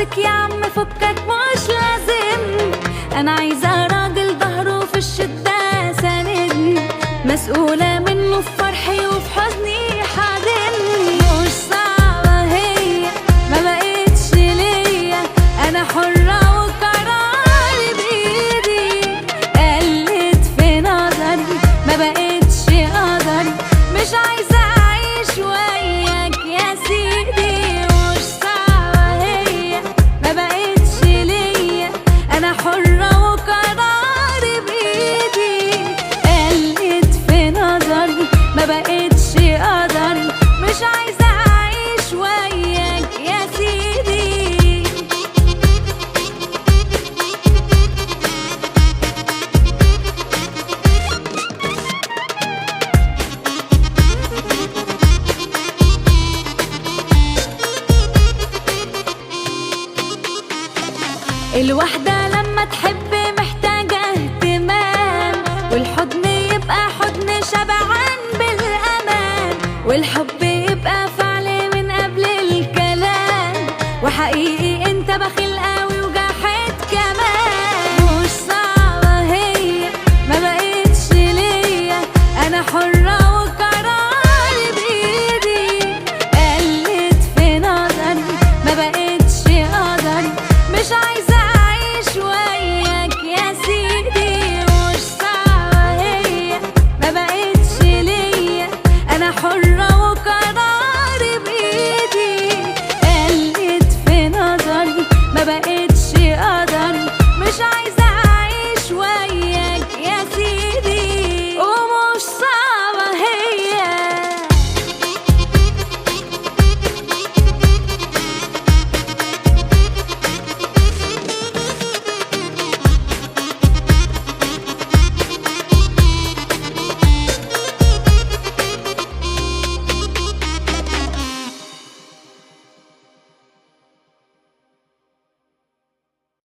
نفسك يا عم فكك مش لازم. انا عايزة راجل ظهره في الشدة ساندني، مسؤولة منه في فرحي وفي حزني حاضني. مش صعبة هي ما بقتش ليا، انا حرة وقراري بايدي. قلت في نظري ما بقتش قدري، مش عايزة اعيش وياك يا سيدي. مش صعبة هي ما بقتش ليا، انا حرة وقراري بايدي. قلت في نظري ما بقتش قدري، مش عايزة اعيش وياك يا سيدي. الوحدة لما تحب محتاجة اهتمام، والحضن يبقى حضن شبعان بالأمان، والحب